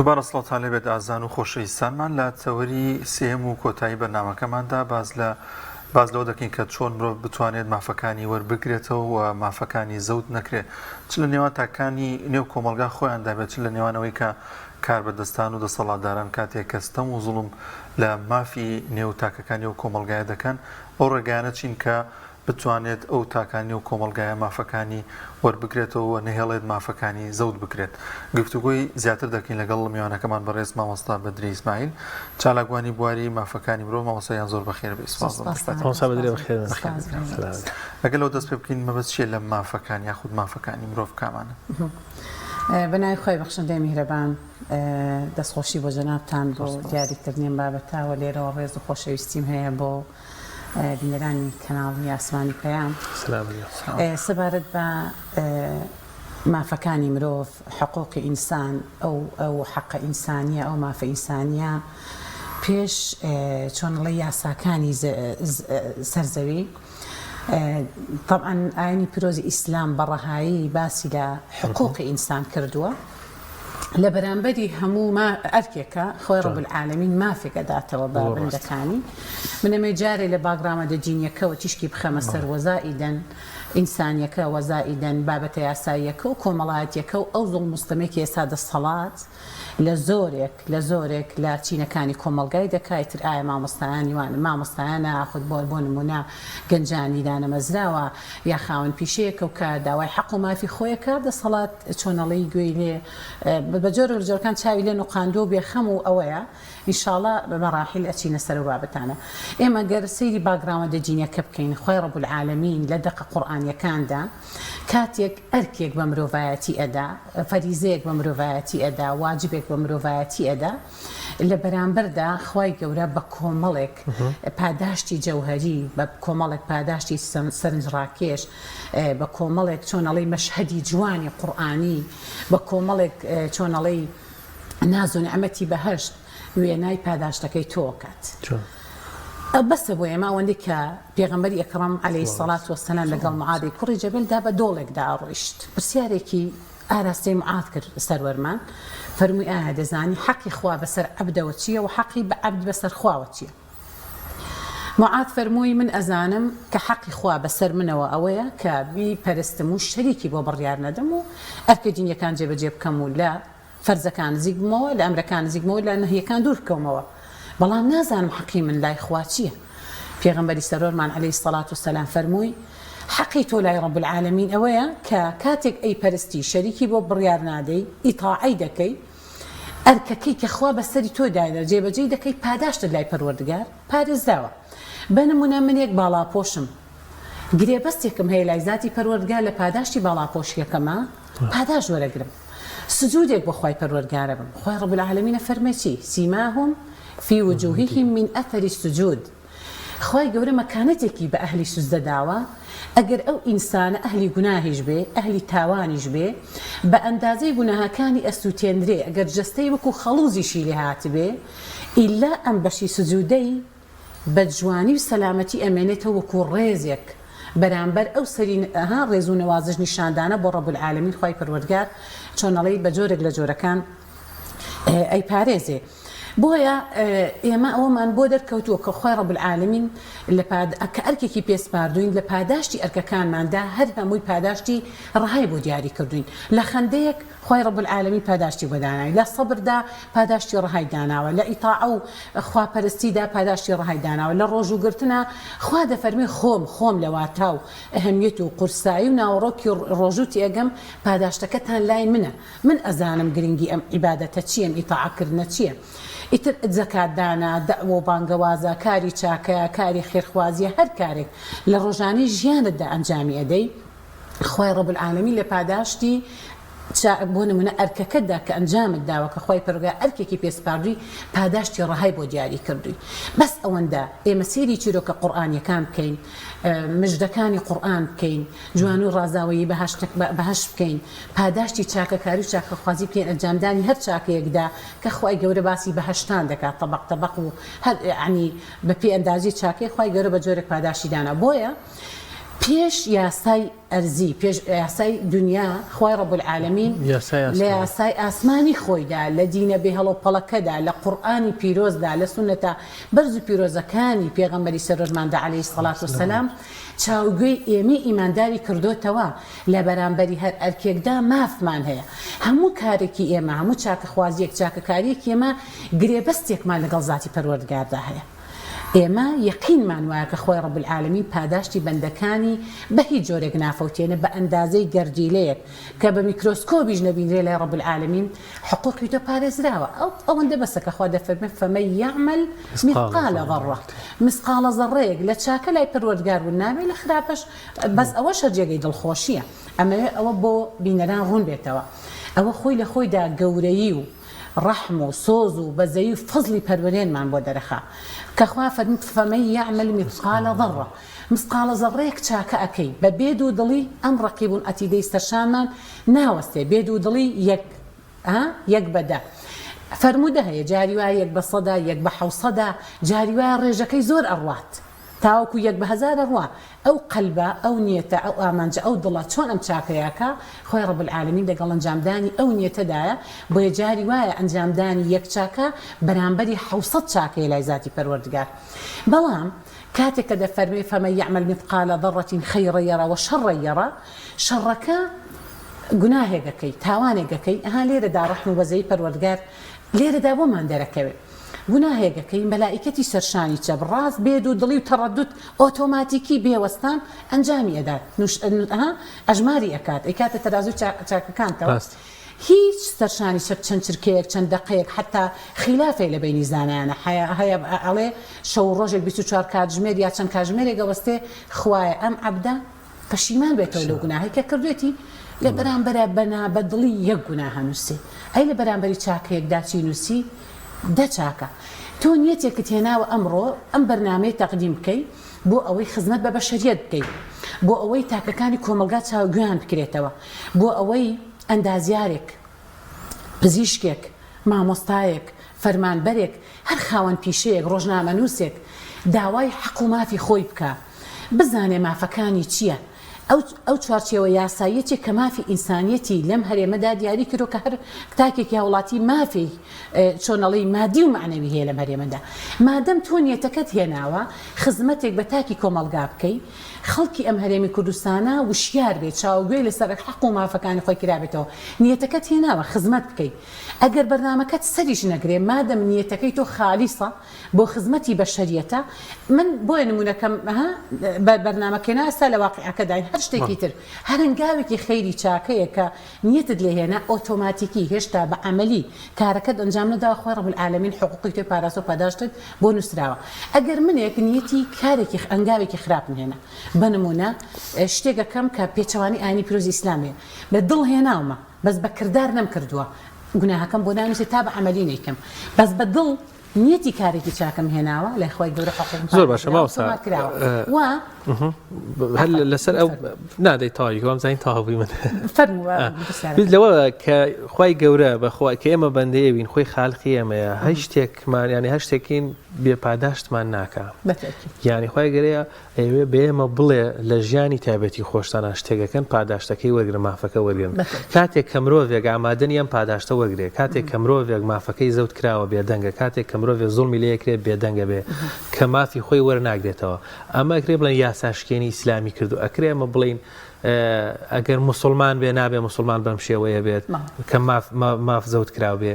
دووبارە سڵاتان لێبێت ئازان و خۆشەویستانمان لە تەوەری سێم و کۆتایی بەرنامەکەماندا باز لەوە دەکەین کە چۆن مرۆڤ بتوانێت مافەکانی وەربگرێتەوە و مافەکانی زەوت نەکرێت چ لە نێوان تاکانی نێو کۆمەلگا خۆیاندا بێت چ لە نێوانەوەی کە کاربەدەستان و دەسەڵاتداران کاتێک کە ستەم و زوڵم لە مافی نێو تاکەکانی و کۆمەلگایە دەکەن ئەو ڕێگانە چین کە بتوانێت ئەو تاکانی و کۆمەلگایە مافەکانی وەربگرێتەوە نەهێڵێت مافەکانی زەوت بکرێت. گفتوگۆی زیاتر دەکەین لەگەڵ میوانەکەمان بەڕێز مامۆستا بەدری ئیسماعیل چالاکوانی بواری مافەکانی مرۆڤ. مامۆستایان زۆر بەخێر بێ. ئەگەر لەو دەست پێ بکەین مەبەست چیە لە مافەکان یاخود مافەکانی مرۆڤ کامانە؟ بەناوی خۆی بەخشندەی میهرەبان دەستخۆشی بۆ جەنابتان بۆ دیاریکردنیان بابەتاوە لێرەوە ڕێز و خۆشەویستیم هەیە بۆ بینەرانی کەناڵی ئاسمانی پەیام. سەبارەت بە مافەکانی مرۆڤ حقوقی ئینسان ئەو حەقە ئینسانیە ئەو مافە ئینسانیە پێش چۆنڵی یاساکانی سەرزەوی طبعا ئاینی پیرۆزی ئیسلام بەڕەهایی باسی لە حقوقی ئینسان کردووە لە بەرامبەری هەموو ئەرکێکە خۆی ڕەب العالەمین مافێکە داتەوە بە بەندەکانی منەمە جارێ لە باگرامە دەجینیەکەەوە تیشکی بخەمە سەر وەزائیدەن ئینسانیەکە وەزائیدەن بابەتە یاساییەکە و کۆمەڵایەتیەکە و ئەو زوڵ مستەمێکی ئێستا دەسەڵات لە زۆرێک لە چینەکانی کۆمەلگای دەکایتر ئایا مامۆستایانی وانە مامۆستایانە خود بۆ نمونە گەنجانی دانەمەزراوە یا خاوەن پیشەیەکە و کە داوای حەق و مافی خۆیەکە دەسەڵات چۆنەڵی گوێی لێ بە جۆرە جۆرەکان چاوی لێ نوقاندۆ بێخەم و ئەوەیە ئینشاءڵڵا بە مەراحیل ئەچینە سەر و بابەتانە. ئێمە گەر سەیری باگراوە دەجینیەکە بکەین خۆی ڕەب العالەمین لە دەقە قورئانیەکاندا کاتێک ئەرکێک بە مرۆڤایەتی ئەدا فەریزەیەک بە مرۆڤایەتی ئەدا واجبێک بە مرۆڤایەتی ئەدا لە بەرامبەردا خوای گەورە بە کۆمەڵێک پاداشتی جەوهەری بە کۆمەڵێک پاداشتی سەرنجڕاکێش بە کۆمەڵێک چۆنەڵی مەشهەدی جوانی قورئانی بە کۆمەڵێک چۆنەڵی ناز و نعمەتی بەهەشت وێنای پاداشتەکەی تۆکات. بەسە بۆ ئێمە ئەوەندەی کە پێغەمبەری ئەکرەم عەلەیهی سەڵات وەسەلام لەگەڵ معادی کوڕی جەبەلدا بە دۆڵێکدا ئەڕۆیشت پرسیارێکی ئاراستەی معاد کرد سەروەرمان فەرمووی ئایا دەزانی حەقی خوا بەسەر عەبدەوە چییە و حەقی بە عەبد بەسەر خواوە چییە؟ معاد فەرمووی من ئەزانم کە حەقی خوا بەسەر منەوە ئەوەیە کە بیپەرستم و شەریکی بۆ بڕیار نەدەم و ئەرکە دینیەکان جێبەجێ بکەم و لە فەرزەکان نزیک بمەوە لە ئەمرەکان نزیک بمەوە لە نەهیەکان دوور بکەمەوە بەڵام نازانم حەقی من لای خوا چییە؟ پێغەمبەری سەرۆرمان عەلەیهی سەڵات وسەلام فەرمووی حەقی تۆ لای ڕەب العالەمین ئەوەیە کە کاتێک ئەی پەرستی شەریکی بۆ بڕیار نادەی ئیتاعی دەکەی ئەرکەکەی کە خوا بەسەری تۆ دایدا جێبەجێ دەکەی پاداشتت لای پەروەردگار پارێزداوە. بە نمونە من یەک باڵاپۆشم گرێبەستێکم هەیە لای زاتی پەروەردگار لە پاداشتی باڵاپۆشیەکەمە پاداش وەرەگرم سجودێک بۆ خوای پەروەردگارە بم. خوای ڕەب العالەمین فەرمێ چی؟ سیماهم في وجوههم من أثر السجود. خوای گەورە مەکانەتێکی بە ئەهلی سوزدە داوە ئەگەر ئەو ئینسانە ئەهلی گوناهیش بێ ئەهلی تاوانیش بێ بە ئەندازەی گوناهەکانی ئەسووتێنرێ ئەگەر جەستەی وەکو خەڵوزیشی لێ هاتبێ ئیلا ئەم بەشی سجودەی بە جوانی و سەلامەتی ئەمێنێتەوە وەکو ڕێزێک بەرامبەر ئەو سەری ڕێز و نەوازش نیشاندانە بۆ ڕەب العالەمین خوای پەروەردگار چۆنەڵی بە جۆرێک لە جۆرەکان ئەی پارێزێ. بۆیە ئێمە ئەوەمان بۆ دەرکەوتووە کە خوای ڕەب العالەمین کە ئەرکێکی پێسپاردوین لە پاداشتی ئەرکەکانماندا هەر هەمووی پاداشتی ڕەهای بۆ دیاری کردوین. لە خەندەیەک خوای ڕەب العالەمین پاداشتی بۆ داناوی، لە سەبردا پاداشتی ڕەهای داناوە، لە ئیتاع و خواپەرستیدا پاداشتی ڕەهای داناوە، لە ڕۆژوگرتنە خوا دەفەرمێ خۆم لە واتا و ئەهەمیەت و قورسایی و ناوەڕۆکی ڕۆژوتی ئەگەم پاداشتەکەتان لای منە، من ئەزانم گرنگی ئەم عیبادەتە چییە، ئیتاعکردنە چییە. ئیتر زەکاتدانە دەعوە و بانگەوازە کاری چاکەیە کاری خێرخوازیە هەر کارێک لە ڕۆژانەی ژیانتدا ئەنجامی ئەدەی خوای ڕەب العالەمین لە پاداشتی بۆ نمونە ئەرکەکەتدا کە ئەنجامت داوە کە خوای پەروەردگار ئەرکێکی پێسپاردووی پاداشتی ڕەهای بۆ دیاری کردووی. بەس ئەوەندە ئێمە سەیری چیرۆکە قورئانیەکان بکەین مژدەکانی قورئان بکەین جوان و ڕازاوەیی بەهەشت بکەین پاداشتی چاکەکاری و چاکەخوازی بکەین ئەنجامدانی هەر چاکەیەکدا کە خوای گەورە باسی بەهەشتان دەکات طەبەق طەبەق و هەر یعنی بە پێ ئەندازی چاکەی خوای گەورە بە جۆرێک پاداشتی دانا. بۆیە پێش یاسای ئەرزی پێش یاسای دنیا خوای رب العالمین لە یاسای ئاسمانی خۆیدا لە دینە بێ هەڵۆپەڵەکەدا لە قورئانی پیرۆزدا لە سونەتە بەرز و پیرۆزەکانی پێغەمبەری سەرۆژماندا عەلەیهی سەڵات وسەلام چاوگوێی ئێمە ئیمانداری کردوتەوە لە بەرامبەری هەر ئەرکێکدا مافمان هەیە هەموو کارێکی ئێمە هەموو چاکەخوازیەک چاکەکاریەک ئێمە گرێبەستێکمان لەگەڵ زاتی پەروەردگاردا هەیە ئێمە یەقینمان وایە کە خۆی رب العالمین پاداشتی بەندەکانی بە هیچ جۆرێک نافەوتێنە بە ئەندازەی گەردیلەیەک کە بە میکرۆسکۆپیش نەبینرێ لای رب العالمین حقوقی تۆ پارێزراوە ئەوەندە بەسە کە خوا دەفەرمێ فەمەن یەعمەل مثقال ذرة مثقال ذرەیەک لە چاکە لای پەروەردگار بوون نابێ لە خراپەش بەس ئەوەشە جێگەی دڵخۆشیە ئەوە بۆ بینەران ڕوون بێتەوە ئەوە خۆی لە خۆیدا گەورەیی و ڕەحم و سۆز و بەزەی و فەزلی پەروەرێنمان بۆ دەرەخا کەخوا فەرمووت فەمەن یەعمەل مثقال ذرة مثقال ذرەیەک چاکە ئەکەی بە بێد و دڵی ئەم ڕەقیب ئەتیدەی سەرشانمان ناوەستێ بێد و دڵی یەک بەدە فەرموودە هەیە جاری وایە یەک بە سەدا یەک بە حەوسەدا جاری وایە ڕێژەکەی زۆر ئەڕوات تاوەکو یەک بە هەزار ئەڕوا ئەو قەلبە ئەو نیەتە ئەو ئامانجە ئەو دڵە چۆن ئەم چاکەیەکە خۆی رب العالمین لەگەڵ ئەنجامدانی ئەو نیەتەدایە بۆیە جاری وایە ئەنجامدانی یەک چاکە بەرامبەری 700 چاکەیە لای زاتی پەروەردگار بەڵام کاتێک کە دەفەرمێ فەمەن یەعمەل مثقال ذرة خەیرا یەرە وشەڕا یەرە شەڕەکە گوناهێکەکەی تاوانێکەکەی ئەها لێرەدا ڕەحم و بەزەی پەروەردگار لێرەدا بۆمان دەرەکەوێت گوناهێکەکەی مەلائیکەتی سەرشانی چەپ ڕاست بێد و دڵی و تەڕەدوت ئۆتۆماتیکی بێوەستان ئەنجامی ئەدات ئەژماری ئەکات ئەکاتە تەرازوی چاکەکانتەوە هیچ سەرشانی چەپ چەند چرکەیەک چەند دقەیەک حتا خلافێک لە بینی زانایانە هەیە ئەڵێ شەو ڕۆژێک 24 کاتژمێر یا چەند کاتژمێرێک ئەوەستێ خوایە ئەم عەبدە پەشیمان بێتەوە لەو گوناهی کە کردوێتی لە بەرامبەرە بەنا بە دڵی یەک گوناهە نووسی ئەی لە بەرامبەری چاکەیەکدا چی نووسی دە چاکە تۆ نیەتێکت هێناوە ئەمڕۆ ئەم بەرنامەی تەقدیم بکەی بۆ ئەوەی خزمەت بە بەشەریەت بکەیت بۆ ئەوەی تاکەکانی کۆمەلگا چاوگویان بکرێتەوە بۆ ئەوەی ئەندازیارێک پزیشکێک مامۆستایەک فەرمانبەرێک هەر خاوەن پیشەیەک ڕۆژنامەنووسێک داوای حەق و مافی خۆی بکە بزانێ مافەکانی چییە ئەو چوارچێوە یاسایەتی کە مافی ئینسانیەتی لەم هەرێمەدا دیاری کردو کە هەر کتاکێکی هاوڵاتی مافی چۆنەڵی مادی و معنەوی هەیە لەم هەرێمەدا مادەم تۆ نیەتەکەت هێناوە خزمەتێک بە تاکی کۆمەلگا بکەی خەڵکی ئەم هەرێمی کوردستانە وشیار بێت چاوگوێ لەسەر حەق و مافەکانی خۆی کرابێتەوە نیەتەکەت هێناوە خزمەت بکەیت ئەگەر بەرنامەکەت سەریش نەگرێ مادەم نیەتەکەی تۆ خالیسە بۆ خزمەتی بەشەریەتە من بۆیە نمونەکەم بەرنامەکەنا ئێستا لە واقعەکەداین هەر شتێکی تر هەر هەنگاوێکی خەیری چاکەیە کە نیەتت لێهێنا ئۆتۆماتیکی هێشتا بە عەمەلی کارەکەت ئەنجام نەداوە خۆی رب العالمین حقوقی تۆی پاراست و پاداشتت بۆ نووسراوە ئەگەر منێک نیەتی کارێکی هەنگاوێکی خراپ هێنا بنمونە شتێکەکەم کە پێچەوانی ئاینی پیرۆزی ئیسلامیە بە دڵ هێناومە بەس بە کردار نەم کردووە گوناهەکەم بۆ نانووسێت تا بە عەمەلی نەیکەم بەس بە دڵ نیەتی کارێکی چاکەم هێناوە لای خۆی گەورە حقوقم زۆر باشە ماوەسا هەر لەسەر ئەو نادەی تاوی وام زین تاوی من لەوە کە خی گەورە بەخوا کە ئێمە بەندەیە بین خۆی خاڵقی ئێمەیە هەر شتێکمان ینی هەر شتێکین بێ پاداشتمان ناکە یعنی خی گەرەیە ئەوێ بێمە بڵێ لە ژیانی تایبەتی خۆشتانە شتێکەکەن پاداشتەکەی وەرگرە مافەکە وەرگن کاتێک کە مرۆڤێک ئامادەنی ئەم پاداشتە وەرگێ کاتێک کە مرۆڤێک مافەکەی زەوت کراوە بێدەنگە کاتێک کە مرۆڤێک زوڵمی لەیەکرێت بێدەنگە بێ کە مافی خۆی وەرناگرێتەوە ئەمە ئەکرێ بڵێن یاساشکێنی ئیسلامی کردو ئەکرێ ئەمە بڵین ئەگەر موسڵمان بێ نابێ موسڵمان بەم شێوەیە بێت کە ماف زەوت کراو بێ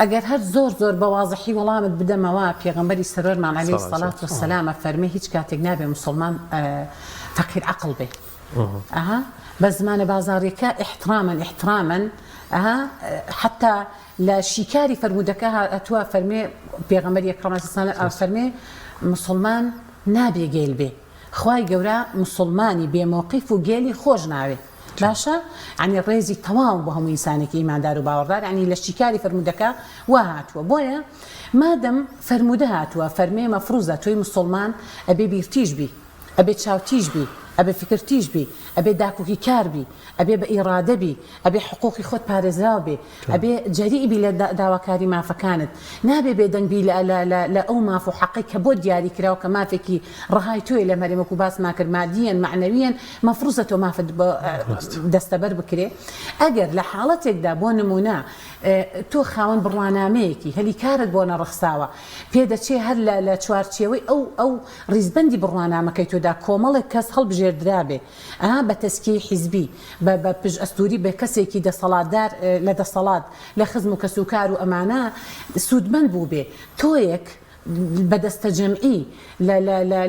ئەگەر هەر زۆر بە وازەحی وەڵامت بدەمەوە پێغەمبەری سەرۆرمان عەلەیهی سەڵات وەسەلام فەرمێ هیچ کاتێک نابێ موسڵمان فەقیر عەقڵ بێ بە زمانە بازاڕیەکە احتراما حتا لە شیکاری فەرموودەکە هاتووە فەرمێ پێغەمبەری ئەکرەم فەرمێ موسڵمان نابێ گێل بێ خوای گەورە موسڵمانی بێمۆقیف و گێلی خۆش ناوێت باشە عنی ڕێزی تەواو بۆ هەموو ئینسانێکی ئیماندار و باوەڕدار عنی لە شیکاری فەرموودەکە وا هاتووە بۆیە مادەم فەرموودە هاتووە فەرمێ مەفروزە تۆی موسڵمان ئەبێ بیرتیش بی ئەبێ چاوتیش بی ئەبێ فکرتیش بی ئەبێ داکوکی کار بی ئەبێ بە ئیرادە بی ئەبێ حقوقی خۆت پارێزراو بێ ئەبێ جەریئی بی لە داواکاری مافەکانت نابێ بێدەنگبی لە ئەو ماف و حەقی کە بۆ دیاری کراوە کە مافێکی ڕەهای توێ لە مەرێمەکو باسمان کرد مادیەن معنەویەن مەفروزە تۆ مافت دەستەبەر بکرێ ئەگەر لە حاڵەتێکدا بۆ نمونە تۆ خاوەن بڕوانامەیەکی هەلیکارت بۆ نەڕەخساوە پێدەچێ هەر لە چوارچێوەی ئەو ڕیزبەندی بڕوانامەکەی تۆدا کۆمەڵێک کەس هەڵبژێردرابێ بە تەسکی حیزبی بە پژ ئەستوری بە کەسێکی دەسەڵاتدار لە دەسەڵات لە خزم و کەسوکار و ئەمانە سوودمەند بوو بێ تۆیەک بەدەستە جەمعی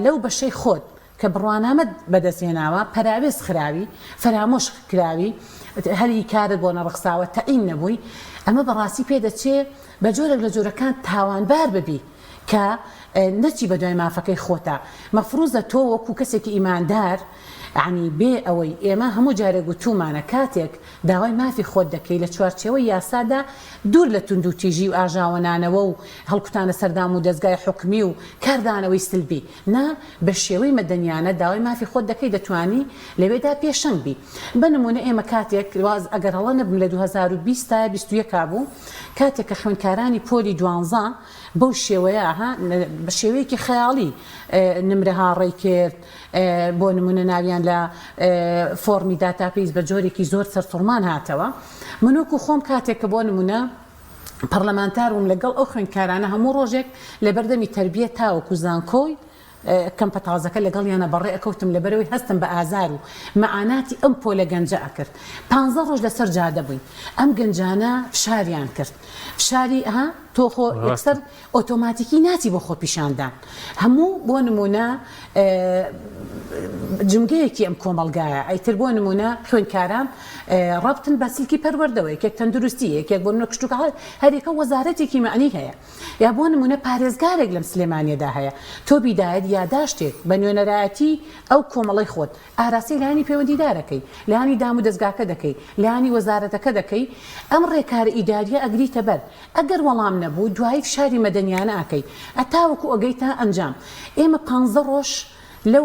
لەو بەشەی خۆت کە بڕوانامەت بەدەستێناوە پەراوێز خراوی فەرامۆش کراوی هەلی کارت بۆ نەڕەخساوە تەعین نەبووی ئەمە بەڕاستی پێدەچێ بە جۆرێک لە جۆرەکان تاوانبار ببی کە نەچی بە دوای مافەکەی خۆتە مەفروزە تۆ وەکو کەسێکی ئیماندار عنی بێ ئەوەی ئێمە هەموو جارێک گوتومانە کاتێک داوای مافی خۆت دەکەی لە چوارچێوەی یاسادا دوور لە تونند و تیژی و ئاژاوەنانەوە و هەڵکوتانە سەردام و دەستگای حکمی و کاردانەوەی سلبی نا بە شێوەی مەدەنیانە داوای مافی خۆت دەکەی دەتوانی لەوێدا پێشەنگ بی بە نمونە ئێمە کاتێک واز ئەگەر هەڵە نەبم لە 2020 تا 21 بوو کاتێک کە خوێندکارانی پۆلی 12 بەو شێوەیە بە شێوەیەکی خەیاڵی نمرەها ڕێی کرد بۆ نمونە ناویان لە فۆرمی داتاپیس بە جۆرێکی زۆر سەرسوڕمان هاتەوە منوەکو خۆم کاتێک کە بۆ نمونە پەرلەمانتارم لەگەڵ ئەو خوێندکارانە هەموو ڕۆژێک لە بەردەمی تەربیە تاوەکو زانکۆی کەمپە تازەکە لەگەڵیانە بەڕێ ئەکەوتم لەبەرەوەی هەستم بە ئازار و مەعاناتی ئەم پۆلە گەنجە ئەکرد 15 ڕۆژ لەسەر جادە بووین ئەم گەنجانە فشاریان کرد فشاری تۆ خۆ یەکسەر ئۆتۆماتیکی ناچی بۆ خۆ پیشاندان هەموو بۆ نمونە جمگەیەکی ئەم کۆمەڵگایە ئەیتر بۆ نمونە خوێندکاران ڕابتن بە سلکی پەروەردەوە یەکێک تەندروستی یەکێک بۆ نمونە کشتوکە هەرێکە وەزارەتێکی معنی هەیە یا بۆ نمونە پارێزگارێک لەم سلێمانیەدا هەیە تۆ بیدایەت یاداشتێک بە نوێنەرایەتی ئەو کۆمەڵی خۆت ئاراسی لانی پەیوەندیدارەکەی لانی دام و دەستگاکە دەکەی لانی وەزارەتەکە دەکەی ئەم ڕێکارە ئیداریە ئەگریتە بەر ئەگەر وەڵام نەبوو دوای فشاری مەدەنیانە ئەکەی ئەتاوەکو ئەگەیتە ئەنجام ئێمە 15 ڕۆژ لەو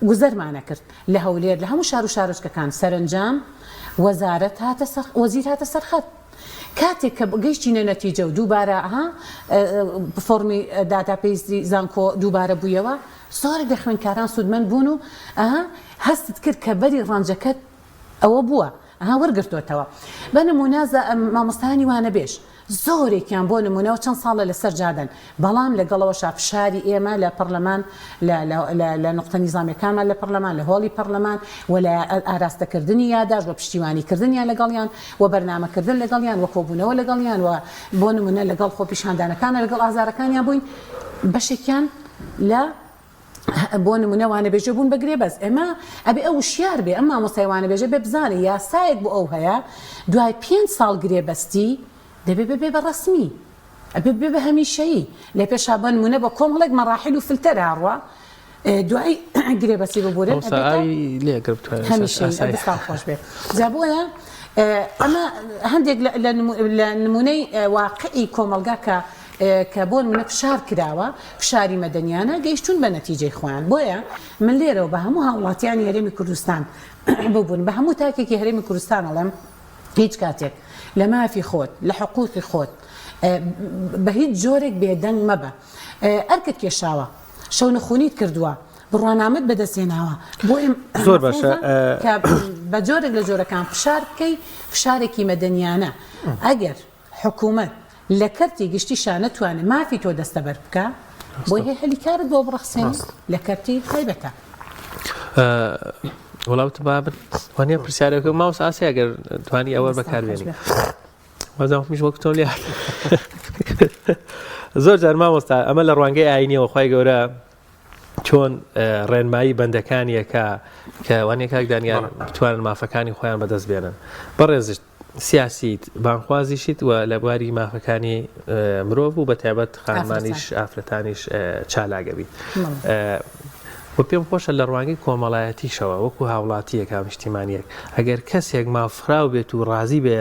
گوزەرمانە کرد لە هەولێر لە هەموو شار و شارۆچکەکان سەرنجام وەزارەت وەزیر هاتە سەرخەت کاتێک کە گەیشتینە نەتیجە و دووبارە فۆرمی داتاپیسی زانکۆ دووبارە بوویەوە زۆرێک لە خوێندکاران سوودمەند بوون و هەستت کرد کە بەری ڕەنجەکەت ئەوە بووە وەرگرتوتەوە بە نمونازە مامۆستانی وانە بێش زۆرێکیان بۆ نمونەوە چەند ساڵە لەسەر جادن بەڵام لەگەڵەوە شافشاری ئێمە لە پەرلەمان لە نقطە نیزامیەکانمان لە پەرلەمان لە هۆڵی پەرلەمان و لە ئاراستەکردنی یاداش بە پشتیوانیکردنیان لەگەڵیان و بەرنامەکردن لەگەڵیان و کۆبوونەوە لەگەڵیان و بۆ نمونە لەگەڵ خۆ پیشاندانەکانە لەگەڵ ئازارەکانیان بووین بەشێکیان لە بۆ نمونەوانە بێژە بوون بەگرێ بەس ئێمە ئەبێ ئەو شیار بێ ئەمما مۆسایوانە بێژە بێ بزانێ یاسایەک بۆ ئەو هەیە دوای 5 ساڵ گرێ بەستی دەبێ بێ بە ڕسمی ئەبێ بێ بە هەمیشەیی لە پێشا بە نمونە بە کۆمەڵێک مەراحیل و فلتەر هاڕوە دوای گرێ بەسی ببورێت هەمیشەی خۆش بێ جا بۆیە ئەمە هەندێک لە نمونەی واقعی کۆمەلگا کە بۆ منە فشار کراوە فشاری مەدەنیانە گەیشتون بە نەتیجەی خۆیان بۆیە من لێرەوە بە هەموو هاوڵاتیانی هەرێمی کوردستان ببوون بە هەموو تاکێکی هەرێمی کوردستان ئەڵێم هیچ کاتێک لە مافی خۆت لە حقوقی خۆت بە هیچ جۆرێک بێدەنگ مەبە ئەرکت کێشاوە شەو نەخوونیت کردووە بڕوانامت بەدەستێناوە بۆ زۆر باشە بە جۆرێک لە جۆرەکان فشار بکەی فشارێکی مەدەنیانە ئەگەر حکوومەت لە کەرتی گشتیشان نەتوانێت مافی تۆ دەستەبەر بکە بۆی هەیە هەلیکارت بۆ بڕەخسێن لە کەرتی تایبەتە وڵاوت بابن وانە پرسیارێکە ماوس ئاسی ئەگەر توانی ئەوە بەکاربێنی وەزان میش وەک تۆ لێ زۆر جار مامۆستا ئەمە لە ڕوانگەی ئاینیەوە خوای گەورە چۆن ڕێنمایی بەندەکانیەکە کە وانەیە کاک دانیان بتوانن مافەکانی خۆیان بەدەست بێنن بەڕێزشت سیاسیت بانخوازیشیت و لە بواری مافەکانی مرۆڤ و بە تایبەت خانمانیش ئافرەتانیش چالاگەبی و پێم خۆشە لە ڕوانگەی کۆمەڵایەتیشەوە وەکو هاوڵاتیەک نیشتیمانیەک ئەگەر کەسێک مافراو بێت و ڕازی بێ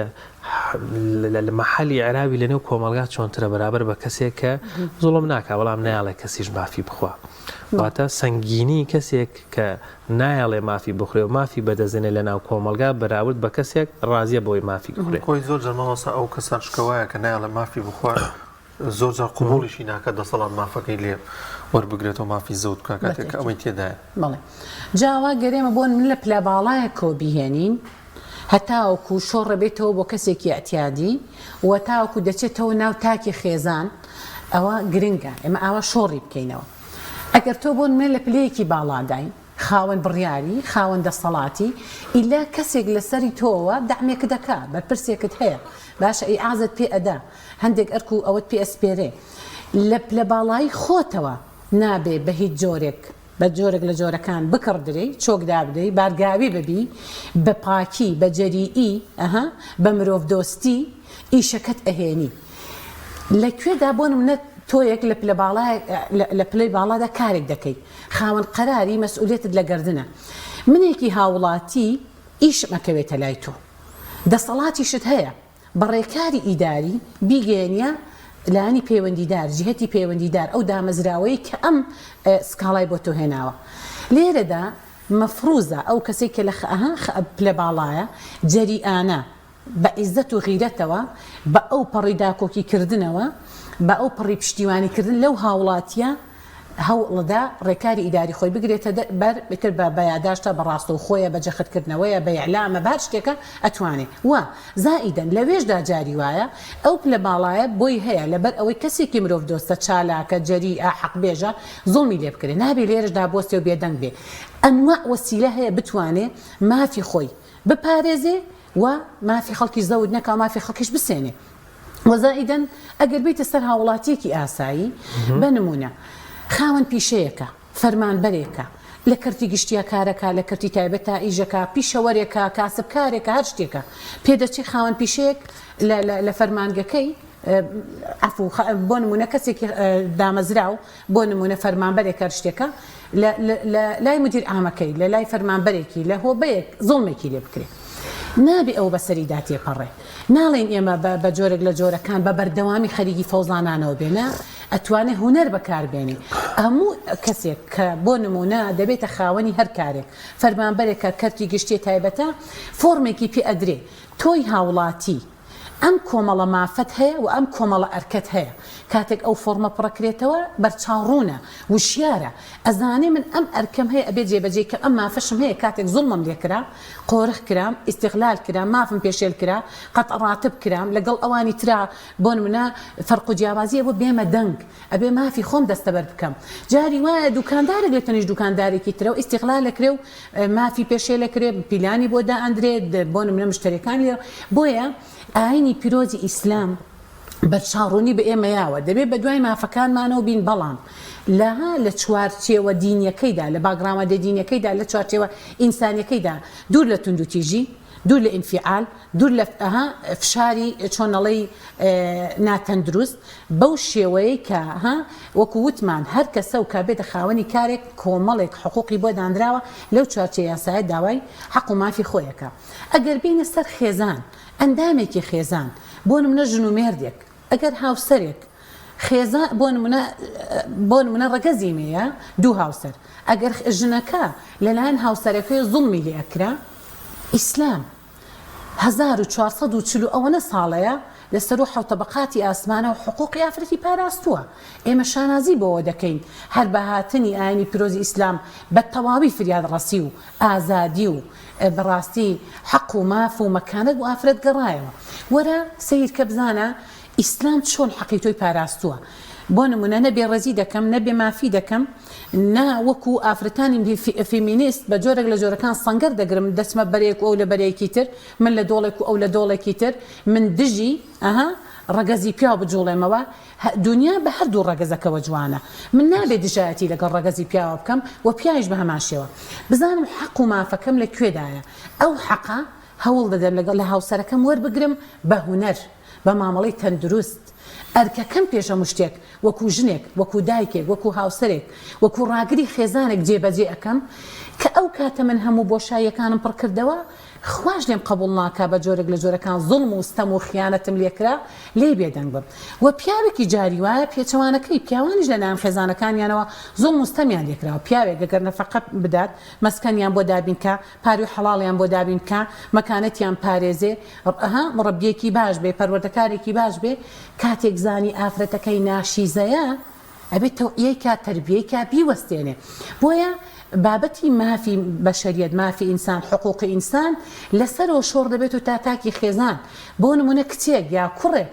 لە مەحەلی عێراوی لەنێو کۆمەلگا چۆنترە بەرابەر بە کەسێک کە زوڵم ناکا بەڵام نایڵێ کەسیش مافی بخوا واتە سەنگینی کەسێک کە نایڵێ مافی بخورێ و مافی بەدەزێنێ لە ناو کۆمەلگا بەراورد بە کەسێک ڕازیە بۆی مافی بخورێ خۆی زۆر جەمەوەسا ئەو کەسان شکەوایە کە نایڵێ مافی بخوار زۆر جار قوبوڵیشی ناکە دەسەڵات مافەکەی لێ وەربگرێتەوە مافی زەوت بکە کاتێک کە ئەوەی تێدایە بەڵێ جاوا گەرێمە بۆن من لە پلە باڵایە کۆ بیهێنین هەتاوەکو شۆڕە بێتەوە بۆ کەسێکی ئەتیادی و تاوەکو دەچێتەوە ناو تاکی خێزان ئەوە گرنگە ئێمە ئاوا شۆڕی بکەینەوە ئەگەر تۆ بۆن من لە پلەیەکی باڵاداین خاوەن بڕیاری خاوەن دەسەڵاتی ئیلا کەسێک لەسەری تۆوە دەعمێک دەکا بەرپرسێکت هەیە باشە ئەی ئازت پێ ئەدا هەندێک ئەرک و ئەوەت پێ ئەسپێرێ لە پلە باڵایی خۆتەوە نابێ بە هیچ جۆرێک بە جۆرێک لە جۆرەکان بکڕدرێ چۆکدا بدەی بارگاوی ببی بە پاکی بە جەریئی بە مرۆڤ دۆستی ئیشەکەت ئەهێنی لەکوێدا بۆ نمونە تۆیەک لە پلەی باڵادا کارێک دەکەیت خاوەن قەراری مەسئولیەتت لە گەردنە منێکی هاوڵاتی ئیشم ئەکەوێتە لای تۆ دەسەڵاتیشت هەیە بە ڕێکاری ئیداری بیگەێنە لانی پەیوەندیدار جهەتی پەیوەندیدار ئەو دامەزراوەی کە ئەم سکاڵای بۆ تۆ هێناوە لێرەدا مەفروزە ئەو کەسێک کە لە پلە باڵایە جەریئانە بە عیزەت و غیرەتەوە بە ئەو پەڕی داکۆکیکردنەوە بە ئەو پڕی پشتیوانیکردن لەو هاوڵاتیە هەوڵدا ڕێکاری ئیداری خۆی بگرێتە بەر بکرد بە بەیاداشتە بەڕاستە و خۆیە بە جەختکردنەوەیە بە ئیعلامە بە هەر شتێکە ئەتوانێت وە زائیدەن لەوێشدا جاری وایە ئەو پلە باڵایە بۆی هەیە لەبەر ئەوەی کەسێکی مرۆڤ دۆستە چالاکە جەریئە حەقبێژە زوڵمی لێ بکرێت نابێ لێرەشدا بۆستێ و بێدەنگ بێ ئەنواع وەسیلە هەیە بتوانێ مافی خۆی بپارێزێ و مافی خەڵکی زەود نەکا مافی خەڵکیش بسێنێ وەزائیدەن ئەگەر بیتە سەر هاوڵاتیەکی ئاسایی بنمونە خاوەن پیشەیەکە فەرمانبەرێکە لە کەرتی گشتیا کارەکە لە کەرتی تایبەتە ئیژەکە پیشەوەرێکە کاسبکارێکە هەر شتێکە پێدەچی خاوەن پیشەیەک لە فەرمانگەکەی بۆ نمونە کەسێکی دامەزراو بۆ نمونە فەرمانبەرێکە شتێکە لای مدیر ئامەکەی لە لای فەرمانبەرێکی لە هۆبەیەک زوڵمێکی لێ بکرێت نابێ ئەو بەسەریدا تێپەڕێ ناڵێن ئێمە بە جۆرێک لە جۆرەکان بە بەردەوامی خەریکی فەوزانانەوە بێنە ئەتوانێت هونەر بەکاربێنێ هەموو کەسێک کە بۆ نمونە دەبێتە خاوەنی هەر کارێک فەرمانبەرێکە کەرتی گشتی تایبەتە فۆرمێکی پێ ئەدرێ تۆی هاوڵاتی ئەم کۆمەڵە مافەت هەیە و ئەم کۆمەڵە ئەرکەت هەیە کاتێک ئەو فۆرمە پڕەکرێتەوە بەرچاوڕوونە وشیارە ئەزانێ من ئەم ئەرکەم هەیە ئەبێ جێبەجێ کە ئەم مافەشم هەیە کاتێک زوڵمم لێکرا قۆرخ کرام ئیستیغلال کرام مافم پێشێل کرا قەت ڕاتب کرام لەگەڵ ئەوانی ترا بۆ نمونە فەرق و جیاوازیە بۆ بێمە دەنگ ئەبێ مافی خۆم دەستەبەر بکەم جاری وایە دوکاندارێک لە تەنیش دوکاندارێکی ترە و ئیستیغلال لەکرێ و مافی پێشێل لەکرێ پیلانی بۆ دائەندرێت بۆ نمونە مشتەرەکان لێ بۆیە ئاینی پیرۆزی ئیسلام بەرچاوڕوونی بە ئێمە یاوە دەبێت بە دوای مافەکانمانەوە بین بەڵام لە چوارچێوە دینیەکەیدا لە باگرامەدە دینیەکەیدا لە چوارچێوە ئینسانیەکەیدا دوور لە توندوتیژی دوور لە ئینفعال دوور لە فشاری چۆنەڵەی ناتەندروست بەو شێوەیە کە وەکو وتمان هەر کەسە و کابێتە خاوەنی کارێک کۆمەڵێک حقوقی بۆ دانراوە لەو چوارچێ یاسایە داوای حەق و مافی خۆیەکە ئەگەر بینە سەر خێزان ئەندامێکی خێزان بۆ نمونە ژن و مێردێک ئەگەر هاوسەرێک خێزان بۆ نمونە ڕەگەزیمەیە دوو هاوسەر ئەگەر ژنەکە لەلایەن هاوسەرەکەی زوڵمی لێ ئەکرا ئیسلام 1440 ئەوەنە ساڵەیە لەسەر و حوتەبقاتی ئاسمانە و حقوقی ئافرەتی پاراستووە ئێمە شانازی بۆەوە دەکەین هەر بە هاتنی ئاینی پیرۆزی ئیسلام بە تەواوی فریاد ڕەسی و ئازادی و بەڕاستی حەق و ماف و مەکانەت و ئافرەت گەڕایەوە وەرە سیرکە بزانە ئیسلام چۆن حەقی تۆی پاراستووە بۆ نمونە نەبێ ڕێزی دەکەم نەبێ مافی دەکەم نا وەکو ئافرەتانی فیمینیست بە جۆرێک لە جۆرەکان سەنگەر دەگرم دەچمە بەرێک ئەو لە بەرەیەکی تر من لە دۆڵێک و ئەو لە دۆڵێکی تر من دژی ڕەگەزی پیا بجوڵێمەوە دنیا بە هەردوو ڕەگەزەکەەوە جوانە من نابێت دژایەتی لەگەڵ ڕەگەزی پیاوە بکەم و پیاش بە هەماشەوە بزانم حەق و مافەکەم لە کوێدایە ئەو حەقا هەوڵ دەدەم لەگەڵ لە هاوسەرەکەم وەربگرم بە هونەر بە مامەڵەی تەندروست ئەرکەکەم پێشە مشتێک وەکو ژنێک وەکو دایکێک وەکو هاوسەرێک وەکو ڕاگری خێزانێک جێبەجێ ئەەکەم کە ئەو کاتە من هەموو بۆشاییەکانم پڕ کردەوە خواش لێم قبول ناکا بە جۆرێک لە جۆرەکان زڵم و ستەم و خیانەتم لێکرا لێ بێدەنگ بم و پیاوێکی جاری وایە پێچەوانەکەی پیاوانیش لە نام خێزانەکانیانەوە زڵم و ستەمیان لێکراوە پیاوێک گەگەر نەفەقە بدات مەسکەنیان بۆ دابینکە پاری و حەڵاڵیان بۆ دابینکە مەکانەتیان پارێزێ مڕەبیەکی باش بێ پەروەردەکارێکی باش بێ کاتێک زانی ئافرەتەکەی ناشیزەیە ئەبێت تەوعیەی کا تەربیەی کا بیوەستێنێ بۆیە بابەتی مافی بەشەریەت مافی ئینسان حقوقی ئینسان لەسەرەوە شۆڕ دەبێت و تاتاکی خێزان بۆ نمونە کچێک یا کوڕێک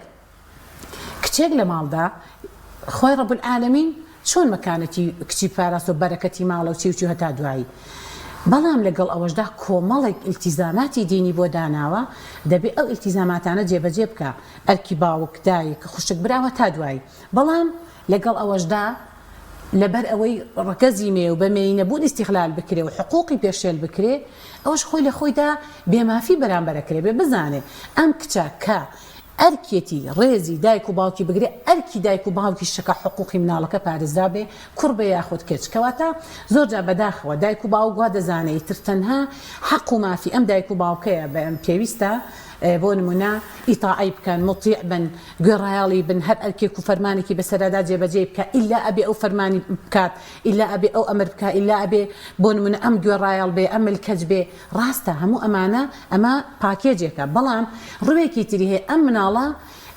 کچێک لە ماڵدا خۆی ڕەب العالەمین چۆن مەکانەتی کچی پاراست و بەرەکەتی ماڵە و چی هەتا دوایی بەڵام لەگەڵ ئەوەشدا کۆمەڵێک ئیلتیزاماتی دینی بۆ داناوە دەبێت ئەو ئیلتیزاماتانە جێبەجێ بکە ئەرکی باوک دایک خوشک براوە تا دوایی بەڵام لەگەڵ ئەوەشدا لەبەر ئەوەی ڕکەزی مێ و بەمێی نەبوون ئیستیغلال بکرێ و حقوقی پێشێل بکرێ ئەوش خۆی لە خۆیدا بێمافی بەرامبەرەکرێ بێ بزانێ ئەم کچە کە ئەرکێتی ڕێزی دایک و باوکی بگرێ ئەرکی دایک و باوکی شەکە حقوقی مناڵەکە پارێزرا بێ کوڕ بە یاخود کچ کەواتە زۆرجا بەداخەوە دایک و باوک وا دەزانێت تر تەنها حەق و مافی ئەم دایک و باوکەیە بە ئەم پێویستە بۆ نمونە ئیتاعی بکەن مطیع بن گوێڕایاڵی بن هەر ئەرکێک و فەرمانێکی بەسەردا جێبەجێ بکە ئیلا ئەبێ ئەو فەرمانی بکات ئیلا ئەبێ ئەو ئەمر بکە ئیلا ئەبێ بۆ نمونە ئەم گوێڕایاڵ بێ ئەم ملکەج بێ ڕاستە هەموو ئەمانە ئەمە پاکێجێکە بەڵام ڕوێکی تری هەیە ئەم مناڵە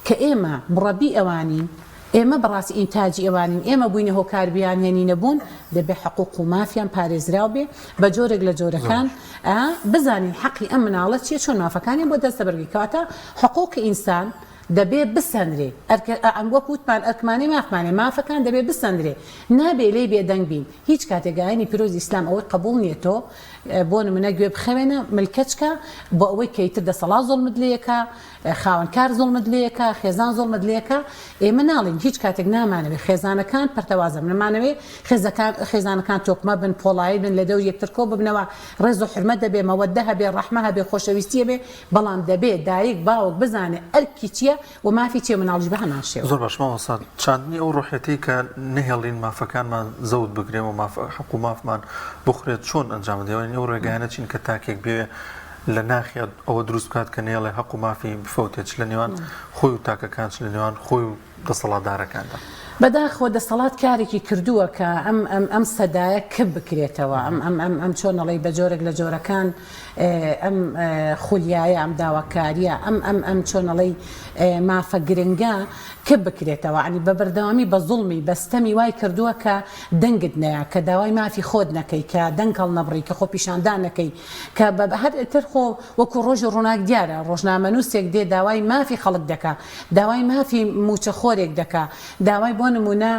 کە ئێمە مڕەبی ئەوانین ئێمە بەڕاستی ئینتاجی ئەوانین ئێمە بووینە هۆکار بیانێنی نەبوون دەبێ حقوق و مافیان پارێزراو بێ بە جۆرێک لە جۆرەکان بزانین حەقی ئەم مناڵە چیە چۆن مافەکانی بۆ دەستەبەرگی کەواتە حقوقی ئینسان دەبێ بسەندرێ وەکو وتمان ئەرکمانەی مافمانێ مافەکان دەبێ بسەندرێ نابێ لێ بێدەنگ بین هیچ کاتێگایانی پیرۆزی ئیسلام ئەوەی قبول نییە بۆ نمونە گوێ بخەوێنە ملکەچکە بۆ ئەوەی کەیتر دەسەڵات زوڵمت لێیەکە خاوەنکار زوڵمت لێیەکە خێزان زوڵمت لێیەکە ئێمە ناڵین هیچ کاتێک نامانەوێت خێزانەکان پەرتەوازە نەمانەوێت خێزانەکان تۆکمە بن پۆڵایی بن لە دەور یەکتر کۆ ببنەوە ڕێز و حرمەت دەبێ مەوەدە هەبێ ڕەحمە هەبێ خۆشەویستیە بێ بەڵام دەبێت دایک باوک بزانێ ئەرکی چییە و مافی چیە مناڵیش بە هەمان شێوە زۆر باش ماوەسا چاندنی ئەو ڕۆحەتی کە نەهێڵین مافەکانمان زەوت بگرێم و حەق و مافمان بخورێت چۆن ئەنجام دەوێت ئەو ڕێگایانە چین کە تاکێک بێ لە ناخیات ئەوە دروست بکات کە نێڵێ حەق و مافی بفەوتێت لە نێوان خۆی و تاکەکان لە نێوان خۆی و دەسەڵاتدارەکاندا بەداخۆ دەسەڵات کارێکی کردووە کە ئەم سەدایە کب بکرێتەوە ئەم چۆنەڵی بە جۆرێک لە جۆرەکان ئەم خولیایە ئەم داواکاریە ئەم چۆنەڵی مافە گرنگە کب بکرێتەوە عنی بە بەردەوامی بە زوڵمی بەستەمی وای کردووە کە دەنگت نەیە کە داوای مافی خۆت نەکەی کە دەنگەڵ نەبڕی کە خۆ پیشاندان نەکەی کە هەر خۆ وەکو ڕۆژی ڕووناک دیارە ڕۆژنامەنووسێک دێ داوای مافی خەڵک دەکا داوای مافی موچەخۆرێک دەکا داوای بۆ نمونە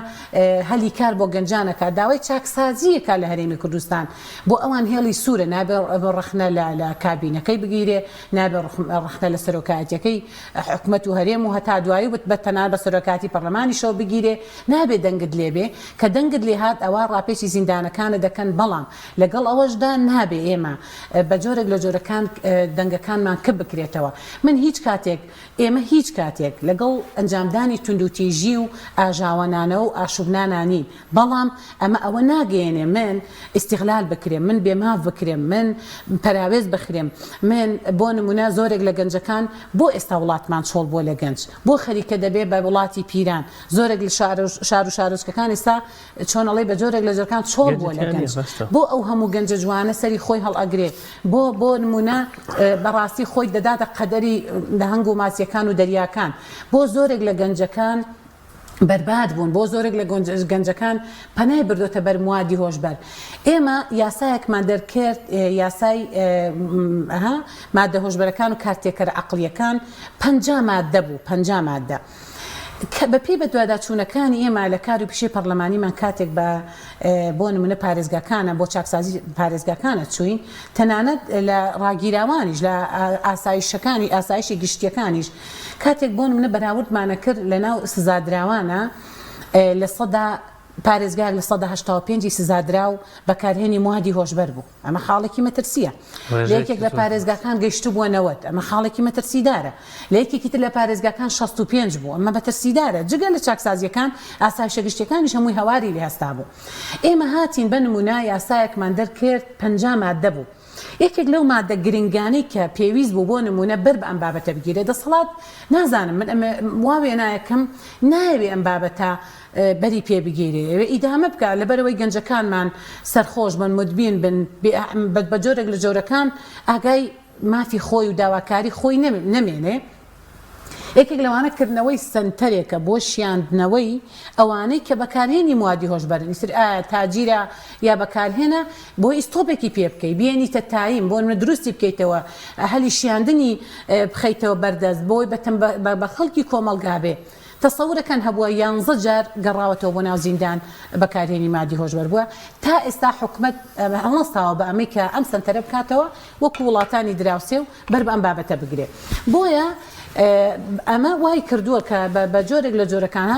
هەلی کار بۆ گەنجانەکە داوای چاکسازیەکە لە هەرێمی کوردستان بۆ ئەوان هێڵی سوورە نابێ ڕەخنە لە کابینەکەی بگیرێ نابێ ڕەخنە لە سەرۆکاتیەکەی حکومەت و هەرێم و هەتا دوایی بە تەنها بە سەرۆکاتی پەرلەمانی شەو بگیرێ نابێ دەنگت لێبێ کە دەنگت لێ هات ئەوە ڕاپێکی زیندانەکانە دەکەن بەڵام لەگەڵ ئەوەشدا نابێ ئێمە بە جۆرێک لە جۆرەکان دەنگەکانمان کب بکرێتەوە من ئێمە هیچ کاتێک لەگەڵ ئەنجامدانی توندوتیژی و ئاژاوانانە و ئاشوبنانانین بەڵام ئەوە ناگەێنێ من ئیستیغلال بکرێم من بێماف بکرێم من پەراوێز بخرێم من بۆ نمونە زۆرێک لە گەنجەکان بۆ ئێستا وڵاتمان چۆڵ بۆ لە گەنج بۆ خەریکە دەبێ بە وڵاتی پیران زۆرێک لە شار و شارۆچکەکان ئێستا چۆنەڵی بە جۆرێک لە جۆرەکان چۆڵ بۆ لە گەنج بۆ ئەو هەموو گەنجە جوانە سەری خۆی هەڵئەگرێ بۆ نمونە بەڕاستی خۆی دەداتە قەدەری لە هەنگ و ماسیەکان و دەریاکان بۆ زۆرێک لە گەنجەکان بەرباد بوون بۆ زۆرێک لە گەنجەکان پەنای بردوتە بەر موادی هۆشبەر ئێمە یاسایەکمان دەرکرد یاسای مادە هۆشبەرەکان و کارتێکەرە عەقڵیەکان 50 مادە بوو 50 مادە بەپێی بە دوواداچوونەکانی ئێمە لە کار و پیشەی پەرلەمانیمان کاتێک بۆ نمونە پارێزگاکانە بۆ چاکسازی پارێزگاکانە چوین تەنانەت لە ڕاگیراوانیش لە ئاسایشەکانی ئاسایشی گشتیەکانیش کاتێک بۆ نمونە بەراوردمانە کرد لە ناو سزادراوانە لە سەدا پارێزگار لە 185 سزادرا و بەکارهێنی موادی هۆشبەر بوو ئەمە خاڵێکی مەترسیە لە یەکێک لە پارێزگاکان گەیشت بووە 90 ئەمە خاڵێکی مەترسیدارە لە یەکێکی تر لە پارێزگاکان 65 بوو ئەمە مەترسیدارە جگە لە چاکسازیەکان ئاسایشە گشتیەکانیش هەمووی هەواری لێ هەستا بوو ئێمە هاتین بە نمونە یاسایەکمان دەرکرد 50 مادە بوو یەکێک لەو مادە گرنگانەی کە پێویست بوو بۆ نمونە بەر بە ئەم بابەتە بگیرێت دەسەڵات نازانم من ئەمە واوێنایەکەم نایەوێ ئەم بابەتە بەری پێ بگیرێ ئەوێ ئیدامە بکە لەبەرەوەی گەنجەکانمان سەرخۆش بن مدبین بن بە جۆرێک لە جۆرەکان ئاگای مافی خۆی و داواکاری خۆی نەمێنێ یەکێک لەوانە کردنەوەی سنتەرێکە بۆ شیاندنەوەی ئەوانەی کە بەکارهێنی موادی هۆشبەرن ئیتر تاجیرە یا بەکارهێنە بۆ ئیستۆپێکی پێ بکەی بێنیتە تایم بۆ منە دروستی بکەیتەوە هەلی شیاندنی بخەیتەوە بەردەست بۆی بە خەڵکی کۆمەڵگابێ تەسەورەکان هەبووە 11 جار گەڕاوەتەوە بۆ ناو زیندان بەکارهێنی مادی هۆشبەر بووە تا ئێستا حکومەت هەڵەستاوە بە ئەمەی کە ئەم سنتەرە بکاتەوە وەکو وڵاتانی دراوسێ و بەر بە ئەم بابەتە بگرێ بۆیە ئەمە وای کردووە کە بە جۆرێک لە جۆرەکانە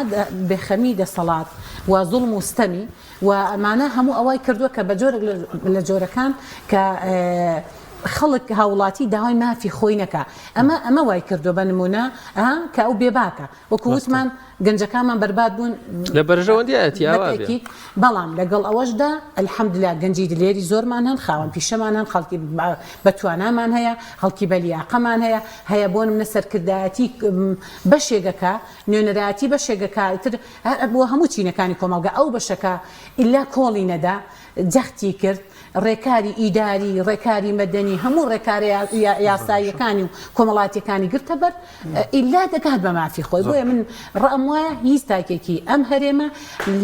بێخەمی دەسەڵات و زوڵم و ستەمی و ئەمانە هەموو ئەوای کردووە کە بە جۆرێک لە جۆرەکان کە خەڵک هاوڵاتی داوای مافی خۆی نەکە ئەمە وای کردو بە نمونە کە ئەو بێباکە وەکو وتمان گەنجەکانمان بەرباد بوون لە بەرژەوەندیەتی بەڵام لەگەڵ ئەوەشدا ئەلحەمدوللا گەنجی دلێری زۆرمان هەن خاوەن پیشەمان هەن خەڵکی بەتوانامان هەیە خەڵکی بەلیاقەمان هەیە بۆ نمونە سەرکردایەتی بەشێگەکە نوێنەرایەتی بەشێگەکە تر بۆ هەموو چینەکانی کۆمەڵگە ئەو بەشەکە ئیلا کۆڵی نەدا جەختی کرد ڕێکاری ئیداری ڕێکاری مەدەنی هەموو ڕێکاری یاساییەکانی و کۆمەڵاتیەکانی گرتە بەر ئیلا دەکات بە مافی خۆی بۆیە من ڕەم وایە هیچ تاکێکی ئەم هەرێمە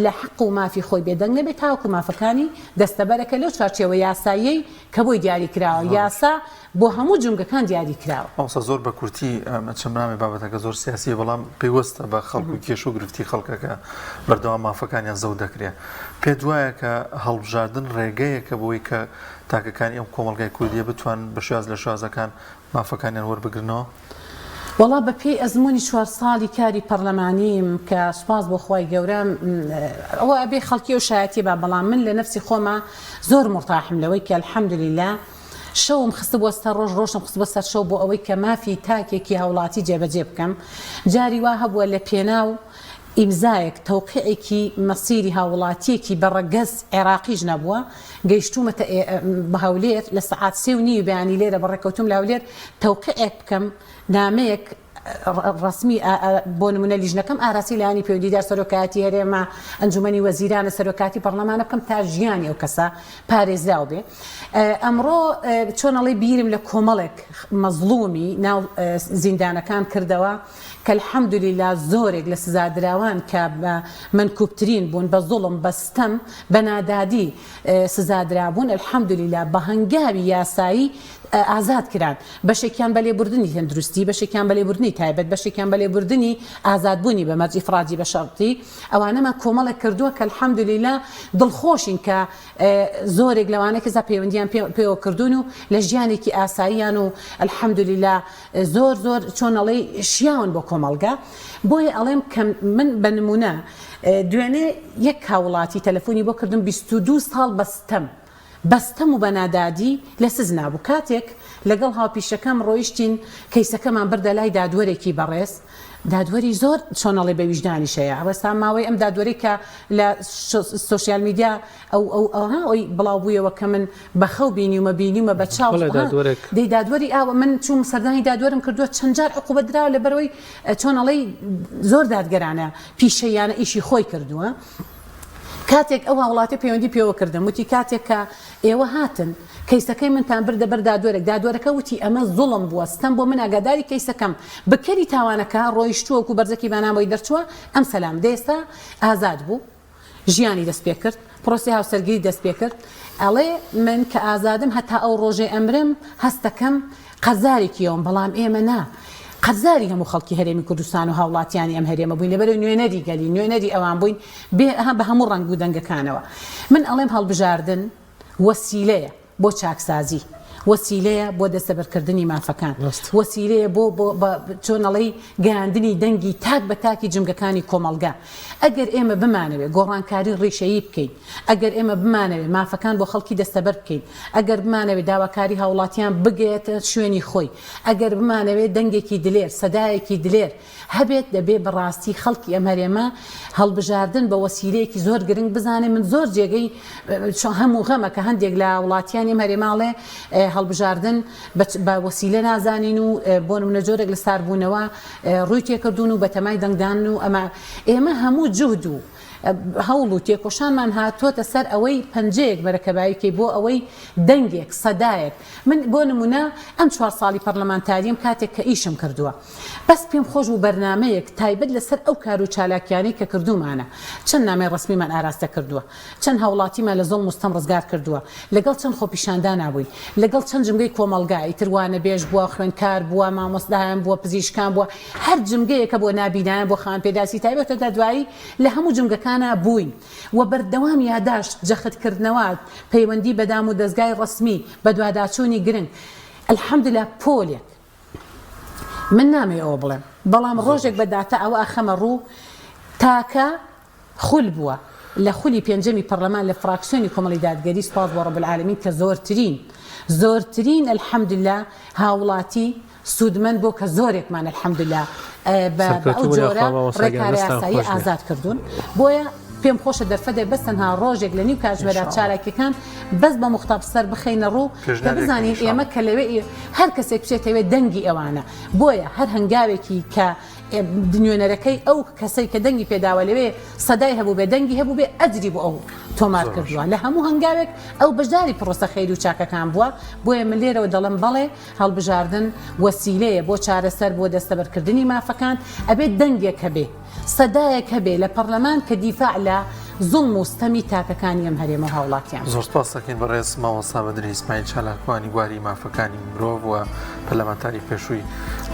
لە حەق و مافی خۆی بێدەنگ نەبێت تاوەکو مافەکانی دەستەبەرەکە لەو چارچێوە یاساییەی کە بۆی دیاری کراوە یاسا بۆ هەموو جونگەکان دیاری کراوە ئەوسا زۆر بە کورتی چەمرامێ بابەتەکە زۆر سیاسی بەڵام پێیوەستە بە خەڵک و کێش و گرفتی خەڵکەکە بەردەوام مافەکانیان زەو دەکرێت پێ دوایە کە هەڵبژاردن ڕێگەیەکە بۆی کە تاکەکانی ئەم کۆمەڵگای کوردیە بتوان بە شێواز لە شازەکان مافەکانیان وەربگرنەوە وەڵا بە پێی ئەزمموی 4 ساڵی کاری پەرلەمانیم کە سوپاس بۆ خۆی گەورەم ئەوە ئەبێ خەڵکی و شایەتی بە بەڵام من لە نفسی خۆمە زۆر مرتاحم لەوەی کە الحەمدوللیلا شەوم خستە بۆ سەر ڕۆژم خست بە سەر شەو بۆ ئەوەی کە مافی تاکێکی هاوڵاتی جێبەجێ بکەم جاری وا هەبووە لە پێناو ئیمزایەک تەوقیعێکی مەسیری هاوڵاتیەکی بەڕەگەز عێراقیش نەبووە گەیشتومەتە بە هەولێر لە سەعات 3:30 بەیانی لێرە بەڕێکەوتوم لە هەولێر تەوقیعێک بکەم نامەیەک ڕسمی بۆ نمونە لیژنەکەم ئاراسی لایانی پەیوەندیدار سەرۆکایەتی هەرێمە ئەنجومەنی وەزیرانە سەرۆکاتی پەرلەمانە بکەم تا ژیانی ئەو کەسە پارێزراو بێ ئەمڕۆ چۆنەڵی بیرم لە کۆمەڵێک مەزڵومی ناو زیندانەکان کردەوە کە الحەمدوللیلا زۆرێک لە سزادراوان کە منکوبترین بوون بە زوڵم بە ستەم بە نادادی سزادرابوون الحەمدوللیلا بە هەنگاوی یاسایی ئازاد کران بەشێکیان بە لێبوردنی تەندروستی بەشێکیان بە لێبوردنی تایبەت بەشێکیان بە لێبوردنی ئازادبوونی بە مەرج ئیفراجی بە شەرتی ئەوانەمان کۆمەڵێک کردووە کە الحەمدوللیلا دڵخۆشین کە زۆرێک لەوانەیە کەزا پەیوەندیان پێوە کردوون و لە ژیانێکی ئاساییان و الحەمدوللیلا زۆر چۆنەڵی شیاون بۆ کۆمەڵگا بۆیە ئەڵێم کە من بە نمونە دوێنێ یەک هاوڵاتی تەلەفۆنی بۆ کردم 22 ساڵ بەستەم و بەنادادی لە سز نابوو کاتێک لەگەڵ هاوپیشەکەم ڕۆیشتین کەیسەکەمان بردە لای دادوەرێکی بەڕێز دادوەری زۆر چۆنەڵی بە ویژدانی شەیە ئەوەستا ماوەی ئەم دادوەری کە لە سوسیال میدیا ئەوی بڵاو بوویەوە کە من بەخەو بینیمە بە چاو دەی دادوەری ئاوە من چوم سەردانی دادوەرم کردووە چەند جار عقوبەت دراوە لەبەرەوەی چۆنەڵی زۆر دادگەرانە پیشەیانە ئیشی خۆی کردووە کاتێک ئەو وڵاتی پەیوەندی پێوە کردم وتی کاتێک کە ئێوە هاتن کەیسەکەی منتان بردە بەر دادوەرەکە وتی ئەمە زوڵم بووە ستەم بۆ من ئاگاداری کەیسەکەم بکەری تاوانەکە ڕۆیشتووەکو بەرزەکی بانامەوەی دەرچووە ئەم سەلام دێستا ئازاد بوو ژیانی دەست پێ کرد پرۆسی هاوسەرگیری دەست پێ کرد ئەڵێ من کە ئازادم هەتا ئەو ڕۆژێ ئەمرم هەستەکەم قەزارێکیەوەم بەڵام ئێمە نا قەزاری هەموو خەڵکی هەرێمی کوردستان و هاوڵاتیانی ئەم هەرێمە بووین لەبەرەوەی نوێنەری گەلی نوێنەری ئەوان بووین بە هەموو ڕەنگ و دەنگەکانەوە من ئەڵێم هەڵبژاردن وەسیلەیە بۆ چاکسازی وەسیلەیە بۆ دەستەبەرکردنی مافەکان وەسیلەیە بۆ چۆنەڵی گەیاندنی دەنگی تاک بە تاکی جنگەکانی کۆمەڵگا ئەگەر ئێمە بمانەوێت گۆڕانکاری ڕیشەیی بکەین ئەگەر ئێمە بمانەوێت مافەکان بۆ خەڵکی دەستەبەر بکەین ئەگەر بمانەوێت داواکاری هاوڵاتیان بگێتە شوێنی خۆی ئەگەر بمانەوێت دەنگێکی دلێر سەدایەکی دلێر هەبێت دەبێ بەڕاستی خەڵکی ئەم هەرێمە هەڵبژاردن بە وەسیلەیەکی زۆر گرنگ بزانێ من زۆر جێگەی هەموو غەمە کە هەندێک لە وڵاتیانی ئەم هەرێماڵێ هەڵبژاردن بە وەسیلە نازانین و بۆ نمونە جۆرێک لە ساربوونەوە ڕووی تێکردون و بە تەمای دەنگدان و ئێمە هەموو جوهد و هەوڵ و تێکۆشانمان هاتوۆتە سەر ئەوەی پەنجەیەک بەرەکەباییکەی بۆ ئەوەی دەنگێک سەدایەک من بۆ نمونە ئەم 4 ساڵی پەرلەمانتاریم کاتێک کە ئیشم کردووە بەس پێم خۆش و بەرنامەیەک تایبەت لەسەر ئەو کار و چالاکیانی کە کردومانە چەند نامەی ڕسمیمان ئاراستە کردووە چەند هاوڵاتیمان لە زۆڵ مستەم ڕزگار کردووە لەگەڵ چەند خۆپیشاندان نابووین لەگەڵ چەند جمگەی کۆمەڵگا ئیتروانە بێژ بووە خوێندکار بووە مامۆستایان بووە پزیشکان بووە هەر جمگەیەکە بۆ نابینایان بۆ خانپێداسی تایبەتە دوایی لە هەموو جمگەکانە بووین و بەردەوام یاداشت جەختکردنەوە پەیوەندی بەدام و دەستگای ڕسمی بە دواداچوونی گرنگ الحەمدلله پۆلێک من نامێ ئەوە بڵێم بەڵام ڕۆژێک بەداتە ئەوە ئەخەمە ڕوو تاکە خول بووە لە خولی پێنجەمی پەرلەمان لە فراکسیۆنی کۆمەڵی دادگەری سوپاس بۆ ڕەب العالەمین کە زۆرترین الحەمدلله هاوڵاتی سوودمەند بۆ کە زۆرێکمان الحەمدلله بە ئەو جۆرە ڕێکاری یاسایی ئازاد کردوون بۆیە پێم خۆشە دەرفەدە بەس تەنها ڕۆژێک لە نیو کاتژمێرا چالاکیەکان بەس بە مختاب سەر بخەینە ڕوو کە بزانین ئێمە کە لەوێ هەر کەسێک بچێتەوێ دەنگی ئەوانە بۆیە هەر هەنگاوێکی کە نوێنەرەکەی ئەو کەسەی کە دەنگی پێداوە لەوێ سەدای هەبوو بێ دەنگی هەبوو بێ ئەجری بۆ ئەو تۆمار کردووە لە هەموو هەنگاوێک ئەو بەشداری پرۆسە خەیر و چاکەکان بووە بۆیە من لێرەوە دەڵم بەڵێ هەڵبژاردن وەسیلەیە بۆ چارەسەر بۆ دەستەبەرکردنی مافەکان ئەبێت دەنگێک هەبێ سەدایەک هەبێ لە پەرلەمان کە دیفاع لە زوڵم و ستەمی تاکەکانی ئەم هەرێمە هاوڵاتیان زۆر سپاس دەکەین بەڕێز مامۆستا بەدری ئیسماعیل چالاکوانی گواری مافەکانی مرۆڤ و پەرلەمانتاری پێشووی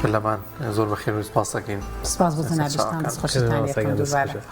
پەرلەمان زۆر بەخێر و سپاس دەکەین سپاس بۆ جەنابیشتان دەستخۆشیتان لێ بکەم دووبارە